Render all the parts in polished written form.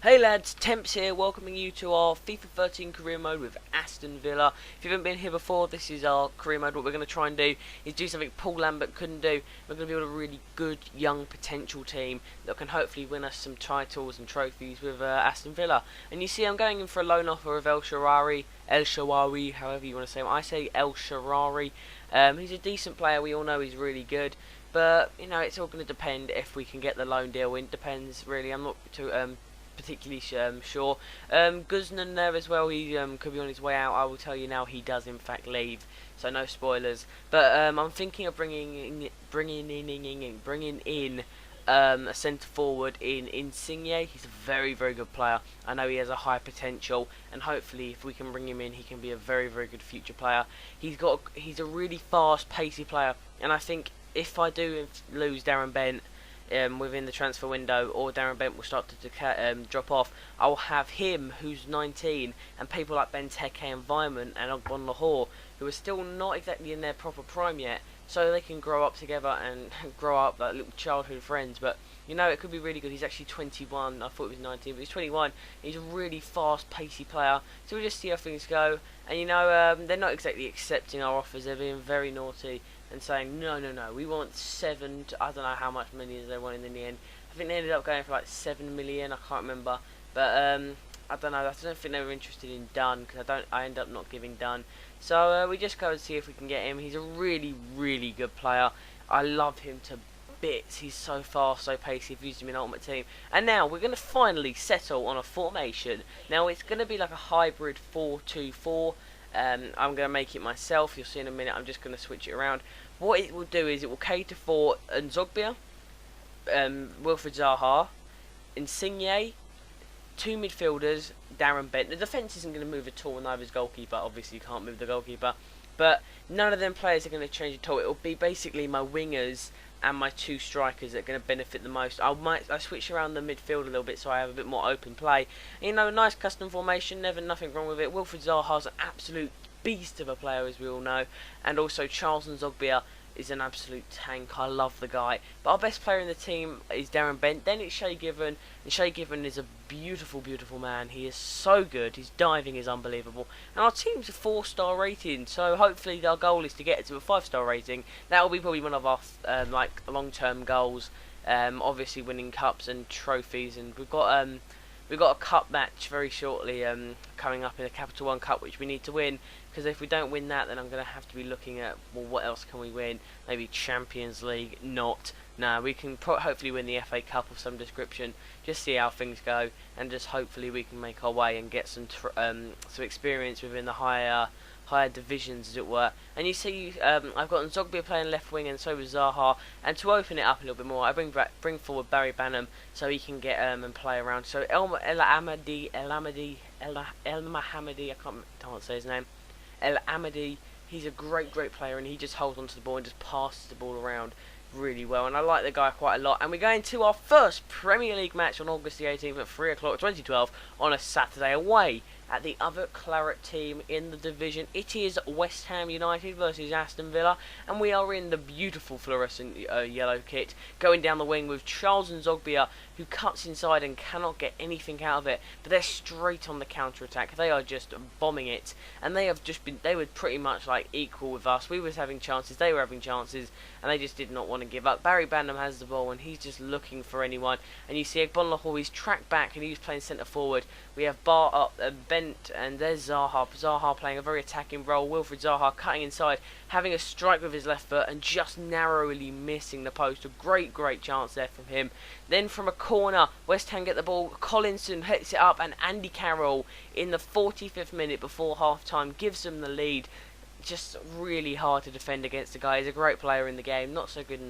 Hey lads, Temps here, welcoming you to our FIFA 13 career mode with Aston Villa. If you haven't been here before, this is our career mode. What we're going to try and do is do something Paul Lambert couldn't do. We're going to build a really good, young, potential team that can hopefully win us some titles and trophies with Aston Villa. And you see, I'm going in for a loan offer of El Shaarawy, however you want to say him. I say El Shaarawy. He's a decent player, we all know he's really good. But, you know, it's all going to depend if we can get the loan deal in. Depends, really. I'm not too particularly sure. Guzman there as well, he could be on his way out. I will tell you now, he does in fact leave, so no spoilers. But I'm thinking of bringing in a centre forward in Insigne. He's a very good player. I know he has a high potential, and hopefully if we can bring him in, he can be a very good future player. He's a really fast, pacey player, and I think if I do lose Darren Bent within the transfer window, or Darren Bent will start to drop off, I will have him, who's 19, and people like Benteke and Vyman and Ogbon Lahore, who are still not exactly in their proper prime yet, so they can grow up together and grow up like little childhood friends. But you know, it could be really good. He's actually 21. I thought he was 19, but he's 21. He's a really fast, pacey player. So we'll just see how things go. And you know, they're not exactly accepting our offers. They're being very naughty and saying no, we want I don't know how much millions they wanted in the end. I think they ended up going for like 7 million. I can't remember, but I don't know. I don't think they were interested in Dunn, because I end up not giving Dunn. So we just go and see if we can get him. He's a really good player. I love him to bits. He's so fast, so pacey. I've used him in Ultimate Team. And now we're going to finally settle on a formation. Now it's going to be like a hybrid 4-2-4. I'm going to make it myself. You'll see in a minute. I'm just going to switch it around. What it will do is it will cater for Nzogbia, Wilfried Zaha, Insigne, two midfielders, Darren Bent. The defence isn't going to move at all, neither is goalkeeper. Obviously, you can't move the goalkeeper. But none of them players are going to change at all. It will be basically my wingers and my two strikers that are going to benefit the most. I switch around the midfield a little bit so I have a bit more open play. And, you know, a nice custom formation, nothing wrong with it. Wilfried Zaha's an absolute beast of a player, as we all know, and also Charles Nzogbia is an absolute tank. I love the guy. But our best player in the team is Darren Bent. Then it's Shay Given, and Shay Given is a beautiful man. He is so good. His diving is unbelievable. And our team's a 4-star rating, so hopefully our goal is to get it to a 5-star rating. That will be probably one of our like long-term goals. Obviously winning cups and trophies, and we've got a cup match very shortly coming up in the Capital One Cup, which we need to win, because if we don't win that, then I'm going to have to be looking at, well, what else can we win? Maybe Champions League? Not. No, we can hopefully win the FA Cup of some description, just see how things go, and just hopefully we can make our way and get some experience within the higher divisions, as it were. And you see, I've got Nzogbia playing left wing, and so is Zaha. And to open it up a little bit more, I bring forward Barry Banham so he can get and play around. So El Mohamady, I can't say his name. El Amadi, he's a great player, and he just holds onto the ball and just passes the ball around really well, and I like the guy quite a lot. And we're going to our first Premier League match on August the 18th at 3 o'clock 2012 on a Saturday, away at the other claret team in the division. It is West Ham United versus Aston Villa, and we are in the beautiful fluorescent yellow kit, going down the wing with Charles Nzogbia, who cuts inside and cannot get anything out of it, but they're straight on the counter-attack. They are just bombing it, and they were pretty much like equal with us. We was having chances, they were having chances, and they just did not want to give up. Barry Banham has the ball, and he's just looking for anyone, and you see Ogbon Lahore, he's tracked back, and he's playing centre forward. We have Bar up, Bent, and there's Zaha. Zaha playing a very attacking role. Wilfried Zaha cutting inside, having a strike with his left foot, and just narrowly missing the post. A great chance there from him. Then from a corner, West Ham get the ball. Collinson hits it up, and Andy Carroll in the 45th minute before half-time gives them the lead. Just really hard to defend against the guy. He's a great player in the game, not so good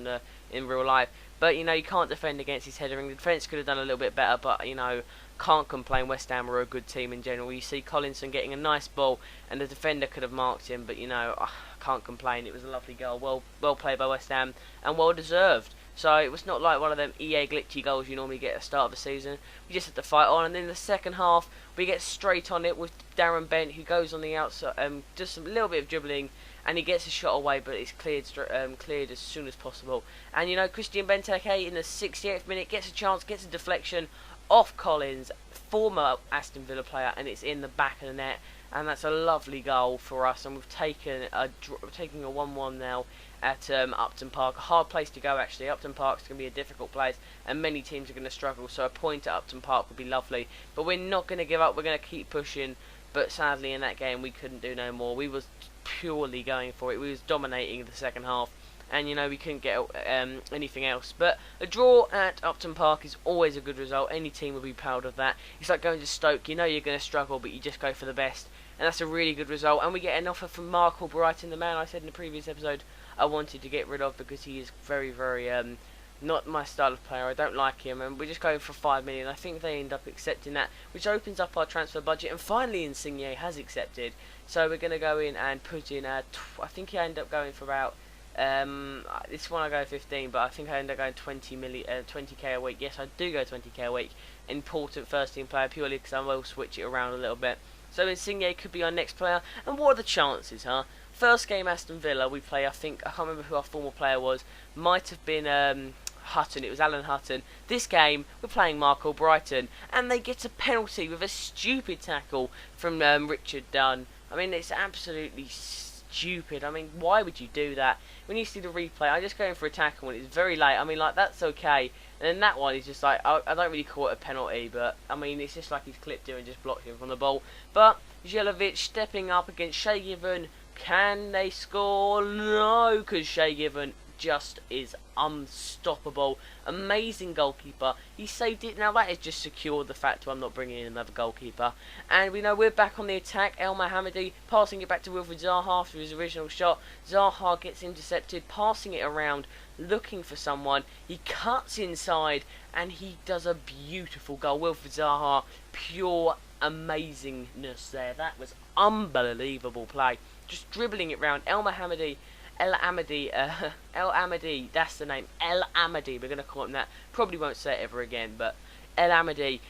in real life. But, you know, you can't defend against his headering. The defence could have done a little bit better, but, you know, can't complain. West Ham are a good team in general. You see Collinson getting a nice ball, and the defender could have marked him, but, you know, can't complain. It was a lovely goal. Well played by West Ham, and well deserved. So it was not like one of them EA glitchy goals you normally get at the start of the season. We just had to fight on, and then the second half, we get straight on it with Darren Bent, who goes on the outside, just a little bit of dribbling, and he gets a shot away, but it's cleared as soon as possible. And you know, Christian Benteke in the 68th minute gets a chance, gets a deflection off Collins, former Aston Villa player, and it's in the back of the net, and that's a lovely goal for us. And we've taken a 1-1 now at Upton Park. A hard place to go, actually. Upton Park's going to be a difficult place, and many teams are going to struggle, so a point at Upton Park would be lovely. But we're not going to give up. We're going to keep pushing. But sadly, in that game, we couldn't do no more. We was purely going for it. We was dominating the second half, and you know, we couldn't get anything else. But a draw at Upton Park is always a good result. Any team will be proud of that. It's like going to Stoke. You know you're going to struggle, but you just go for the best, and that's a really good result. And we get an offer from Mark Albrighton, the man I said in the previous episode I wanted to get rid of because he is very, very not my style of player. I don't like him, and we're just going for 5 million. I think they end up accepting that, which opens up our transfer budget. And finally, Insigne has accepted, so we're going to go in and put in I think he ended up going for about this one I go 15, but I think I end up going 20k a week. Yes, I do go 20k a week. Important first team player, purely because I will switch it around a little bit. So Insigne could be our next player. And what are the chances, huh? First game Aston Villa, we play, I can't remember who our former player was. Might have been Hutton. It was Alan Hutton. This game, we're playing Mark Albrighton, and they get a penalty with a stupid tackle from Richard Dunn. I mean, it's absolutely stupid. I mean, why would you do that? When you see the replay, I just go in for a tackle when it's very late. I mean, like, that's okay. And then that one is just like, I don't really call it a penalty, but I mean, it's just like he's clipped him and just blocked him from the ball. But Jelavic stepping up against Shay Given. Can they score? No, because Shay Given just is unstoppable. Amazing goalkeeper. He saved it. Now that has just secured the fact I'm not bringing in another goalkeeper. And we know we're back on the attack. El Mohammadi passing it back to Wilfried Zaha after his original shot. Zaha gets intercepted, passing it around, looking for someone. He cuts inside and he does a beautiful goal. Wilfried Zaha, pure amazingness there. That was unbelievable play. Just dribbling it round. El Amadi, that's the name. El Amadi, we're going to call him that. Probably won't say it ever again, but El Amadi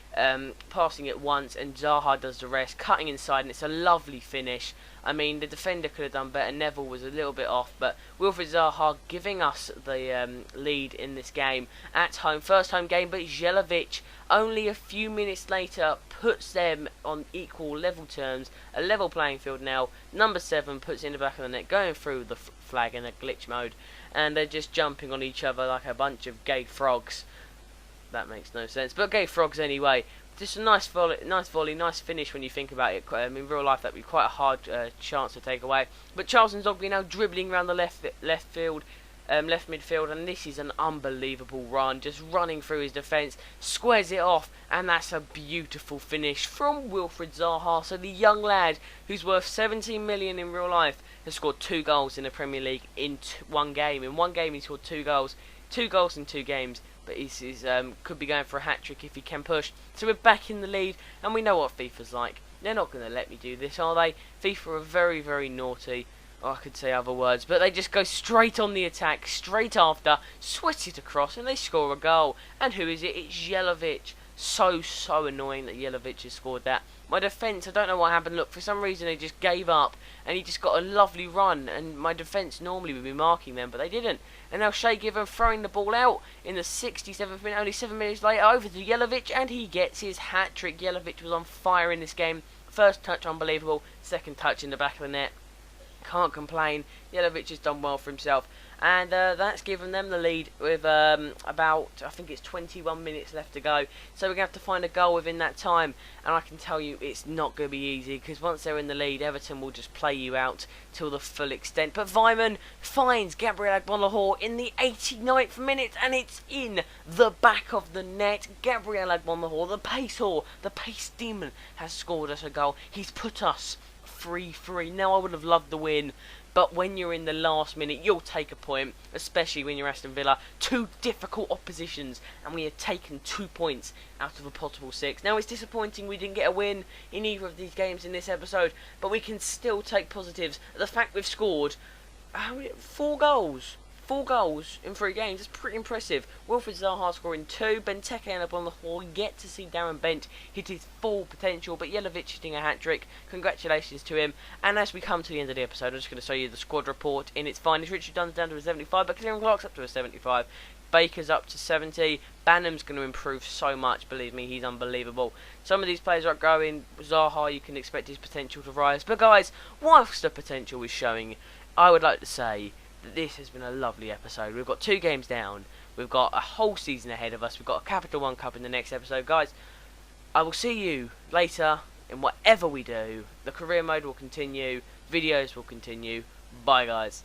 passing it once, and Zaha does the rest, cutting inside, and it's a lovely finish. I mean, the defender could have done better. Neville was a little bit off, but Wilfried Zaha giving us the lead in this game at home. First home game, but Jelavic only a few minutes later puts them on equal level terms, a level playing field now. Number 7 puts it in the back of the net, going through the flag in a glitch mode, and they're just jumping on each other like a bunch of gay frogs. That makes no sense, but gay frogs anyway. Just a nice volley, nice finish when you think about it. In real life, that would be quite a hard chance to take away. But Charles Nzogby now dribbling around the left midfield, and this is an unbelievable run. Just running through his defence, squares it off, and that's a beautiful finish from Wilfried Zaha. So the young lad, who's worth 17 million in real life, has scored 2 goals in the Premier League in one game. In one game, he scored 2 goals. 2 goals in 2 games. But he's could be going for a hat-trick if he can push. So we're back in the lead, and we know what FIFA's like. They're not going to let me do this, are they? FIFA are very, very naughty. Oh, I could say other words, but they just go straight on the attack, straight after, sweat it across, and they score a goal. And who is it? It's Jelavic. So annoying that Jelavic has scored that. My defence, I don't know what happened. Look, for some reason they just gave up, and he just got a lovely run, and my defence normally would be marking them, but they didn't. And now Shay Given throwing the ball out in the 67th minute, only 7 minutes later, over to Jelavic, and he gets his hat-trick. Jelavic was on fire in this game. First touch, unbelievable. Second touch in the back of the net. Can't complain. Jelavic has done well for himself. And that's given them the lead with about, I think it's 21 minutes left to go. So we're going to have to find a goal within that time. And I can tell you it's not going to be easy, because once they're in the lead, Everton will just play you out till the full extent. But Weimann finds Gabriel Agbonlahor in the 89th minute, and it's in the back of the net. Gabriel Agbonlahor, the pace whore, the pace demon, has scored us a goal. He's put us 3-3. Now, I would have loved the win, but when you're in the last minute, you'll take a point, especially when you're Aston Villa. 2 difficult oppositions, and we have taken 2 points out of a possible 6. Now, it's disappointing we didn't get a win in either of these games in this episode, but we can still take positives. The fact we've scored 4 goals. 4 goals in 3 games, that's pretty impressive. Wilfried Zaha scoring 2, Benteke and Agbonlahor yet to see Darren Bent hit his full potential, but Jelavic hitting a hat-trick. Congratulations to him. And as we come to the end of the episode, I'm just going to show you the squad report in its finest. Richard Dunn's down to a 75, but Kieran Clark's up to a 75. Baker's up to 70. Banham's going to improve so much, believe me, he's unbelievable. Some of these players are going. Zaha, you can expect his potential to rise. But guys, whilst the potential is showing, I would like to say that this has been a lovely episode. We've got 2 games down. We've got a whole season ahead of us. We've got a Capital One Cup in the next episode. Guys, I will see you later in whatever we do. The career mode will continue. Videos will continue. Bye, guys.